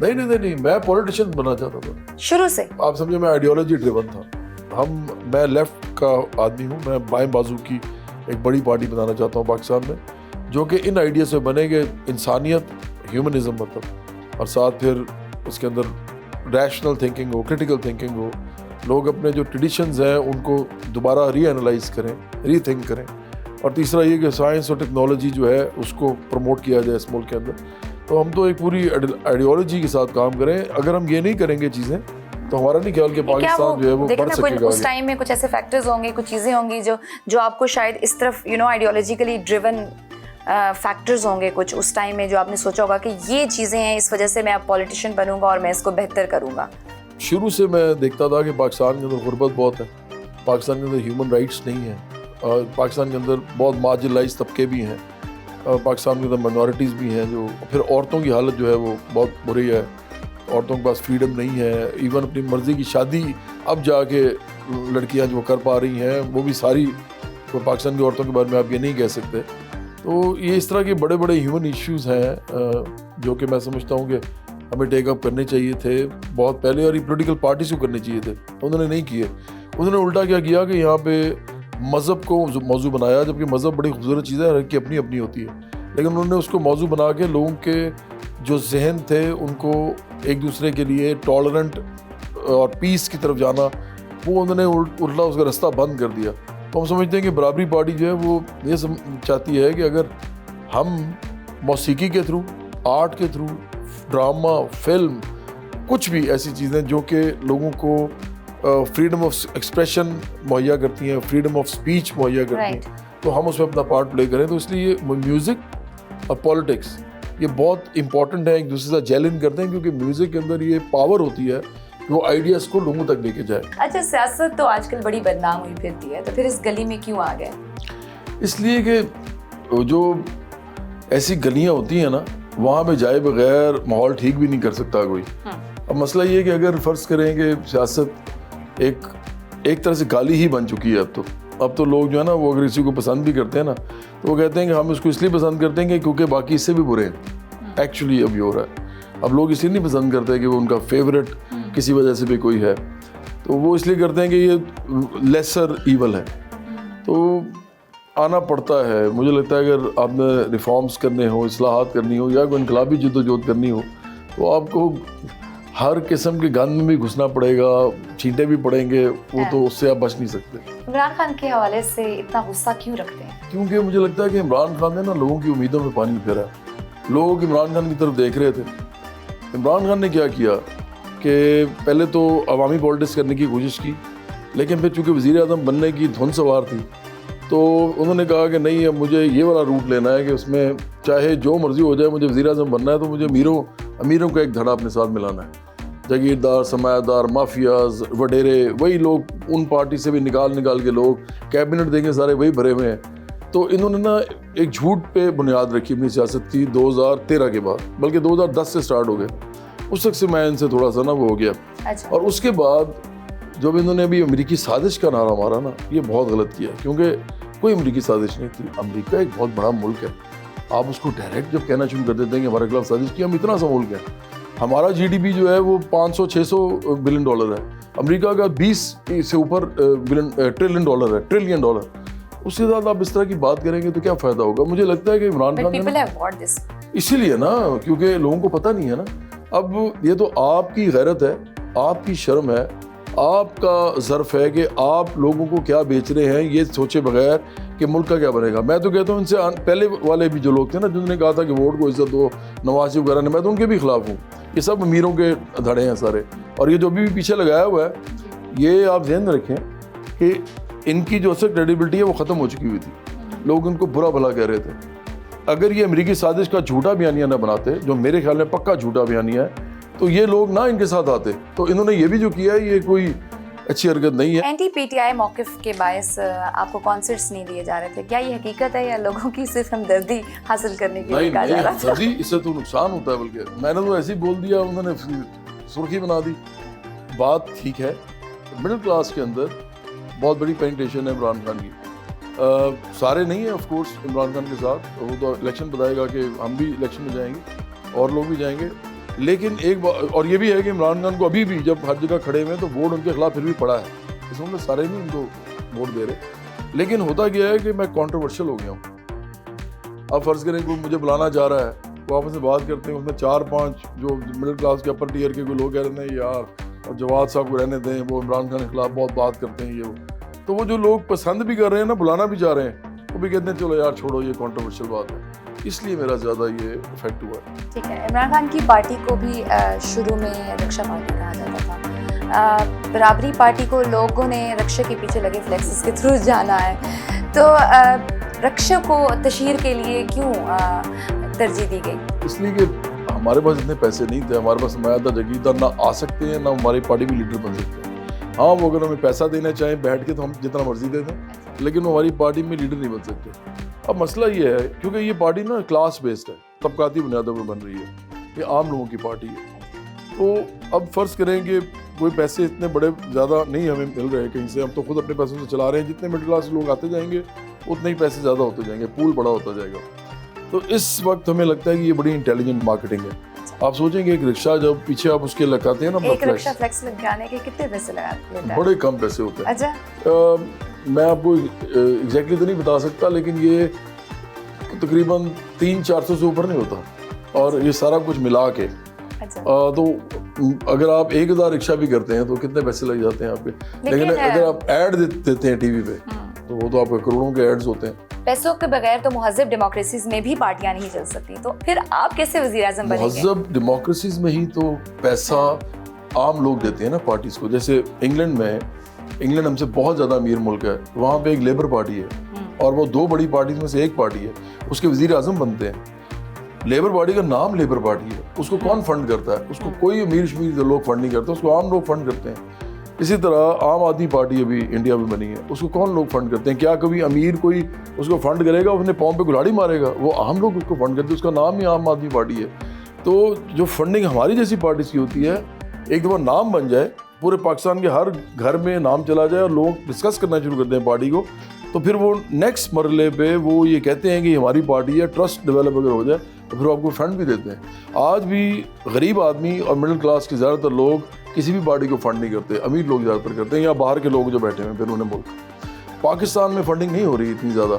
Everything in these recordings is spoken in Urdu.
نہیں میں پولیٹیشین بننا چاہتا تھا شروع سے؟ آپ سمجھے میں آئیڈیالوجی ڈریون تھا. میں لیفٹ کا آدمی ہوں, میں بائیں بازو کی ایک بڑی پارٹی بنانا چاہتا ہوں پاکستان میں, جو کہ ان آئیڈیا سے بنے کہ انسانیت, ہیومنزم مطلب, اور ساتھ پھر اس کے اندر ریشنل تھنکنگ ہو, کریٹیکل تھنکنگ ہو, لوگ اپنے جو ٹریڈیشنز ہیں ان کو دوبارہ ری انالائز کریں, ری تھنک کریں, اور تیسرا یہ کہ سائنس اور ٹیکنالوجی جو ہے اس کو پروموٹ کیا جائے اس ملک کے اندر. تو ہم تو ایک پوری آئیڈیالوجی کے ساتھ کام کریں. اگر ہم یہ نہیں کریں گے چیزیں تو ہمارا نہیں خیال کہ پاکستان جو ہے وہ بڑھ سکے گا. اس ٹائم میں کچھ ایسے فیکٹرز ہوں گے, کچھ چیزیں ہوں گی جو آپ کو شاید اس طرف آئیڈیالوجیکلی ڈریون فیکٹرز ہوں گے کچھ اس ٹائم میں, جو آپ نے سوچا ہوگا کہ یہ چیزیں ہیں, اس وجہ سے میں اب پولیٹیشین بنوں گا اور میں اس کو بہتر کروں گا. شروع سے میں دیکھتا تھا کہ پاکستان کے اندر غربت بہت ہے, پاکستان کے اندر ہیومن رائٹس نہیں ہیں, اور پاکستان کے اندر بہت مارجنلائز طبقے بھی ہیں, پاکستان کے اندر مائنورٹیز بھی ہیں, جو پھر عورتوں کی حالت جو ہے وہ بہت بری ہے. عورتوں کے پاس فریڈم نہیں ہے, ایون اپنی مرضی کی شادی اب جا کے لڑکیاں جو کر پا رہی ہیں وہ بھی ساری پاکستان کی عورتوں کے بارے میں آپ یہ نہیں کہہ سکتے. تو یہ اس طرح کے بڑے بڑے ہیومن ایشوز ہیں جو کہ میں سمجھتا ہوں کہ ہمیں ٹیک اپ کرنے چاہیے تھے بہت پہلے, اور یہ پولیٹیکل پارٹیز کو کرنے چاہیے تھے. انہوں نے نہیں کیے. انہوں نے الٹا کیا کیا کہ یہاں پہ مذہب کو موضوع بنایا, جبکہ مذہب بڑی خوبصورت چیز ہے, ہر ایک کی اپنی اپنی ہوتی ہے, لیکن انہوں نے اس کو موضوع بنا کے لوگوں کے جو ذہن تھے ان کو ایک دوسرے کے لیے ٹالرنٹ اور پیس کی طرف جانا, وہ انہوں نے الٹا اس کا رستہ بند کر دیا. تو ہم سمجھتے ہیں کہ برابری پارٹی جو ہے وہ یہ چاہتی ہے کہ اگر ہم موسیقی کے تھرو, آرٹ کے تھرو, ڈرامہ, فلم, کچھ بھی ایسی چیزیں جو کہ لوگوں کو فریڈم آف ایکسپریشن مہیا کرتی ہیں, فریڈم آف اسپیچ مہیا کرتی ہیں, تو ہم اس میں اپنا پارٹ پلے کریں. تو اس لیے میوزک اور پالیٹکس یہ بہت امپورٹنٹ ہے, ایک دوسرے سے جیل ان کرتے ہیں, کیونکہ میوزک کے اندر یہ پاور ہوتی ہے کہ وہ آئیڈیاز کو لوگوں تک لے کے جائے. اچھا, سیاست تو آج کل بڑی بدنام ہوئی پھرتی ہے, تو پھر اس گلی میں کیوں آ گئے؟ اس لیے کہ جو ایسی گلیاں ہوتی ہیں نا, وہاں پہ جائے بغیر ماحول ٹھیک بھی نہیں کر سکتا کوئی. اب مسئلہ یہ ہے کہ اگر فرض کریں کہ سیاست ایک طرح سے گالی ہی بن چکی ہے اب تو لوگ جو ہے نا وہ اگر کسی کو پسند بھی کرتے ہیں نا تو وہ کہتے ہیں کہ ہم اس کو اس لیے پسند کرتے ہیں کہ کیونکہ باقی اس سے بھی برے ہیں. ایکچولی اب یہ ہو رہا ہے, اب لوگ اس لیے نہیں پسند کرتے کہ وہ ان کا فیوریٹ کسی وجہ سے بھی کوئی ہے, تو وہ اس لیے کرتے ہیں کہ یہ لیسر ایول ہے. تو آنا پڑتا ہے. مجھے لگتا ہے اگر آپ نے ریفارمز کرنے ہو, اصلاحات کرنی ہو, یا کوئی انقلابی جدوجہد کرنی ہو, تو آپ کو ہر قسم کے گند میں بھی گھسنا پڑے گا, چھینٹے بھی پڑیں گے, وہ تو اس سے آپ بچ نہیں سکتے. عمران خان کے حوالے سے اتنا غصہ کیوں رکھتے ہیں؟ کیونکہ مجھے لگتا ہے کہ عمران خان نے نا لوگوں کی امیدوں میں پانی پھیرا. لوگ عمران خان کی طرف دیکھ رہے تھے. عمران خان نے کیا کیا کہ پہلے تو عوامی پالیٹکس کرنے کی کوشش کی, لیکن پھر چونکہ وزیر اعظم بننے کی دھن سوار تھی تو انہوں نے کہا کہ نہیں, اب مجھے یہ والا روٹ لینا ہے کہ اس میں چاہے جو مرضی ہو جائے, مجھے وزیر اعظم بننا ہے, تو مجھے امیروں کا ایک دھڑا اپنے ساتھ ملانا ہے. جاگیردار, سرمایہ دار, مافیاز, وڈیرے, وہی لوگ, ان پارٹی سے بھی نکال کے لوگ کیبنٹ دیں گے, سارے وہی بھرے ہوئے ہیں. تو انہوں نے نا ایک جھوٹ پہ بنیاد رکھی اپنی سیاست کی 2013 کے بعد, بلکہ 2010 سے سٹارٹ ہو گئے. اس وقت سے میں ان سے تھوڑا سا نا وہ ہو گیا. اور اس کے بعد جب انہوں نے ابھی امریکی سازش کا نعرہ مارا نا, یہ بہت غلط کیا, کیونکہ کوئی امریکی سازش نہیں تھی. امریکہ ایک بہت بڑا ملک ہے, آپ اس کو ڈائریکٹ جب کہنا شروع کر دیتے ہیں کہ ہمارے خلاف سازش کی, ہم اتنا سا ملک ہے, ہمارا جی ڈی پی جو ہے وہ 500-600 بلین ڈالر ہے, امریکہ کا 20 سے اوپر ٹریلین ڈالر ہے, ٹریلین ڈالر. اس کے ساتھ آپ اس طرح کی بات کریں گے تو کیا فائدہ ہوگا؟ مجھے لگتا ہے کہ عمران خان اسی لیے نا, کیونکہ لوگوں کو پتہ نہیں ہے نا. اب یہ تو آپ کی غیرت ہے, آپ کی شرم ہے, آپ کا ظرف ہے کہ آپ لوگوں کو کیا بیچ رہے ہیں, یہ سوچے بغیر کہ ملک کا کیا بنے گا. میں تو کہتا ہوں ان سے پہلے والے بھی جو لوگ تھے نا, جنہوں نے کہا تھا کہ ووٹ کو عزت دو, نواز شریف وغیرہ نے, میں تو ان کے بھی خلاف ہوں. یہ سب امیروں کے دھڑے ہیں سارے, اور یہ جو ابھی بھی پیچھے لگایا ہوا ہے, یہ آپ ذہن میں رکھیں کہ ان کی جو اصل کریڈیبلٹی ہے وہ ختم ہو چکی ہوئی تھی. لوگ ان کو برا بھلا کہہ رہے تھے. اگر یہ امریکی سازش کا جھوٹا بیانیہ نہ بناتے, جو میرے خیال میں پکا جھوٹا بیانیہ ہے, تو یہ لوگ نہ ان کے ساتھ آتے. تو انہوں نے یہ بھی جو کیا ہے یہ کوئی اچھی حرکت نہیں ہے. اینٹی پی ٹی آئی موقف کے باعث آپ کو کانسرٹس نہیں دیے جا رہے تھے, کیا یہ حقیقت ہے یا لوگوں کی صرف ہمدردی حاصل کرنے کے لیے کہا جا رہا تھا؟ نہیں, اس سے تو نقصان ہوتا ہے. بلکہ میں نے تو ایسے ہی بول دیا, انہوں نے سرخی بنا دی. بات ٹھیک ہے, مڈل کلاس کے اندر بہت بڑی پینٹیشن ہے عمران خان کی. سارے نہیں ہیں آف کورس عمران خان کے ساتھ, وہ تو الیکشن بتائے گا کہ ہم بھی الیکشن میں جائیں گے, اور لوگ بھی جائیں گے. لیکن ایک اور یہ بھی ہے کہ عمران خان کو ابھی بھی جب ہر جگہ کھڑے ہوئے ہیں تو ووٹ ان کے خلاف پھر بھی پڑا ہے. اس میں سارے نہیں ان کو ووٹ دے رہے. لیکن ہوتا کیا ہے کہ میں کانٹروورشل ہو گیا ہوں. اب فرض کریں کہ مجھے بلانا چاہ رہا ہے, وہ آپس میں بات کرتے ہیں, اس میں 4-5 جو مڈل کلاس کے اپر ٹیئر کے کوئی لوگ کہہ رہے ہیں یار اور جواد صاحب کو رہنے دیں, وہ عمران خان کے خلاف بہت بات کرتے ہیں, یہ وہ. تو وہ جو لوگ پسند بھی کر رہے ہیں نا, بلانا بھی چاہ رہے ہیں, وہ بھی کہتے ہیں چلو یار چھوڑو یہ کانٹروورشل بات ہے. اس لیے میرا زیادہ یہ افیکٹ ہوا ہے. ٹھیک ہے. عمران خان کی پارٹی کو بھی شروع میں رکشا پارٹی کہا جاتا تھا. برابری پارٹی کو لوگوں نے رکشے کے پیچھے لگے فلیکسز کے تھرو جانا ہے. تو رکشا کو تشہیر کے لیے کیوں ترجیح دی گئی؟ اس لیے کہ ہمارے پاس اتنے پیسے نہیں تھے. ہمارے پاس سرمایہ جگیردار نہ آ سکتے ہیں, نہ ہماری پارٹی بھی لیڈر بن سکتے ہیں. ہاں وہ اگر ہمیں پیسہ دینا چاہیں بیٹھ کے تو ہم جتنا مرضی دے دیں, لیکن وہ ہماری پارٹی میں لیڈر نہیں بن سکتے. اب مسئلہ یہ ہے کیونکہ یہ پارٹی نا کلاس بیسڈ ہے, طبقاتی بنیادوں پر بن رہی ہے, یہ عام لوگوں کی پارٹی ہے. تو اب فرض کریں کہ کوئی پیسے اتنے بڑے زیادہ نہیں ہمیں مل رہے کہیں سے, ہم تو خود اپنے پیسوں سے چلا رہے ہیں. جتنے مڈل کلاس لوگ آتے جائیں گے اتنے ہی پیسے زیادہ ہوتے جائیں گے, پول بڑا ہوتا جائے گا. تو اس وقت ہمیں لگتا ہے کہ یہ بڑی انٹیلیجنٹ مارکیٹنگ ہے. آپ سوچیں گے ایک رکشہ جب پیچھے آپ اس کے لگاتے ہیں نا, ایک رکشہ فلیکس لگانے کے کتنے پیسے لیتا ہے؟ بڑے کم پیسے ہوتے ہیں. اچھا, میں آپ کو ایگزیکٹلی تو نہیں بتا سکتا, لیکن یہ تقریباً 300-400 سے اوپر نہیں ہوتا. اور یہ سارا کچھ ملا کے تو اگر آپ 1000 رکشہ بھی کرتے ہیں تو کتنے پیسے لگ جاتے ہیں آپ کے. لیکن اگر آپ ایڈ دیتے ہیں ٹی وی پہ تو وہ تو آپ کے کروڑوں کے ایڈز ہوتے ہیں. پیسوں کے بغیر تو مہذب ڈیموکریسیز میں بھی پارٹیاں نہیں چل سکتی. تو پھر آپ کیسے وزیر اعظم بنیں گے؟ مہذب ڈیموکریسیز میں ہی تو پیسہ عام لوگ دیتے ہیں نا پارٹیز کو. جیسے انگلینڈ ہم سے بہت زیادہ امیر ملک ہے, وہاں پہ ایک لیبر پارٹی ہے اور وہ 2 بڑی پارٹیز میں سے ایک پارٹی ہے, اس کے وزیر اعظم بنتے ہیں. لیبر پارٹی کا نام لیبر پارٹی ہے. اس کو کون فنڈ کرتا ہے؟ اس کو کوئی امیر شمیر لوگ فنڈ نہیں کرتے, اس کو عام لوگ فنڈ کرتے ہیں. اسی طرح عام آدمی پارٹی ابھی انڈیا میں بنی ہے, اس کو کون لوگ فنڈ کرتے ہیں؟ کیا کبھی امیر کوئی اس کو فنڈ کرے گا, اپنے پاؤں پہ کلاڑی مارے گا؟ وہ عام لوگ اس کو فنڈ کرتے ہیں, اس کا نام ہی عام آدمی پارٹی ہے. تو جو فنڈنگ ہماری جیسی پارٹیز کی ہوتی ہے, ایک دفعہ نام بن جائے, پورے پاکستان کے ہر گھر میں نام چلا جائے اور لوگ ڈسکس کرنا شروع کرتے ہیں پارٹی کو, تو پھر وہ نیکسٹ مرحلے پہ وہ یہ کہتے ہیں کہ ہماری پارٹی ہے, ٹرسٹ ڈیولپ اگر ہو جائے تو پھر آپ کو فنڈ بھی دیتے ہیں. آج بھی غریب آدمی اور مڈل کلاس کے زیادہ تر لوگ کسی بھی پارٹی کو فنڈ نہیں کرتے, امیر لوگ زیادہ تر کرتے ہیں, یا باہر کے لوگ جو بیٹھے ہیں پھر انہیں ملک. پاکستان میں فنڈنگ نہیں ہو رہی اتنی زیادہ.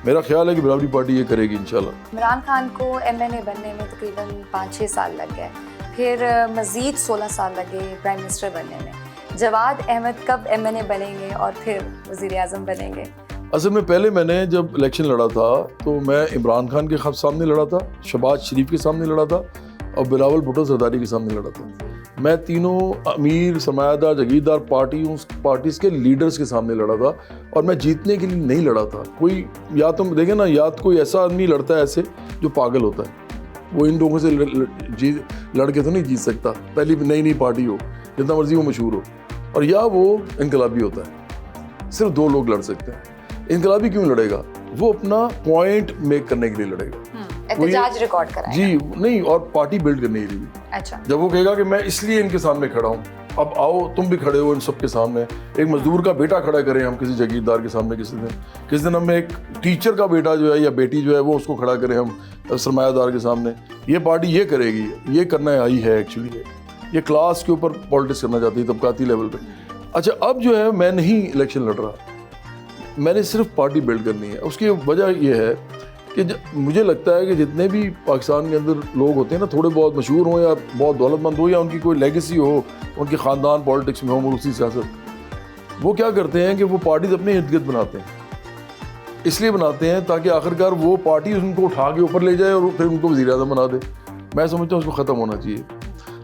میرا خیال ہے کہ برابری پارٹی یہ کرے گی انشاءاللہ. عمران خان کو MNA بننے میں تقریباً 5-6 سال لگ گئے, پھر مزید 16 سال لگے پرائم منسٹر بننے میں. جواد احمد کب MNA بنیں گے اور پھر وزیر اعظم بنیں گے؟ اصل میں پہلے میں نے جب الیکشن لڑا تھا تو میں عمران خان کے سامنے لڑا تھا, شہباز شریف کے سامنے لڑا تھا اور بلاول بھٹو زرداری کے سامنے لڑا تھا. میں تینوں امیر سرمایہ دار جگیردار پارٹیز کے لیڈرز کے سامنے لڑا تھا, اور میں جیتنے کے لیے نہیں لڑا تھا. کوئی یا تم دیکھیں نا, یا کوئی ایسا آدمی لڑتا ہے ایسے جو پاگل ہوتا ہے, وہ ان لوگوں سے لڑ کے تو نہیں جیت سکتا. پہلی نئی پارٹی ہو, جتنا مرضی وہ مشہور ہو, اور یا وہ انقلابی ہوتا ہے. صرف 2 لوگ لڑ سکتے ہیں. انقلابی کیوں لڑے گا؟ وہ اپنا پوائنٹ میک کرنے کے لیے لڑے گا, احتجاج ریکارڈ کرائے جی نہیں, اور پارٹی بلڈ کرنے کے لیے. اچھا, جب وہ کہے گا کہ میں اس لیے ان کے سامنے کھڑا ہوں, اب آؤ تم بھی کھڑے ہو ان سب کے سامنے. ایک مزدور کا بیٹا کھڑا کریں ہم کسی جگیردار کے سامنے, کسی دن ہم ایک ٹیچر کا بیٹا جو ہے یا بیٹی جو ہے وہ اس کو کھڑا کریں ہم سرمایہ دار کے سامنے. یہ پارٹی یہ کرے گی, یہ کرنا آئی ہے ایکچولی, یہ کلاس کے اوپر پالیٹکس کرنا چاہتی ہے, طبقاتی لیول پہ. اچھا, اب جو ہے میں نہیں الیکشن لڑ رہا, میں نے صرف پارٹی بلڈ کرنی ہے. اس کی وجہ یہ ہے کہ مجھے لگتا ہے کہ جتنے بھی پاکستان کے اندر لوگ ہوتے ہیں نا, تھوڑے بہت مشہور ہوں یا بہت دولت مند ہو یا ان کی کوئی لیگیسی ہو, ان کے خاندان پالیٹکس میں ہو, ملکی سیاست, وہ کیا کرتے ہیں کہ وہ پارٹیز اپنے ارد گرد بناتے ہیں. اس لیے بناتے ہیں تاکہ آخرکار وہ پارٹی ان کو اٹھا کے اوپر لے جائے اور پھر ان کو وزیر اعظم بنا دے. میں سمجھتا ہوں اس کو ختم ہونا چاہیے.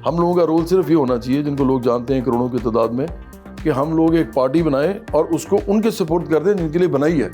ہم لوگوں کا رول صرف یہ ہونا چاہیے, جن کو لوگ جانتے ہیں کروڑوں کی تعداد میں, کہ ہم لوگ ایک پارٹی بنائیں اور اس کو ان کے سپورٹ کر دیں جن کے لیے بنائی ہے.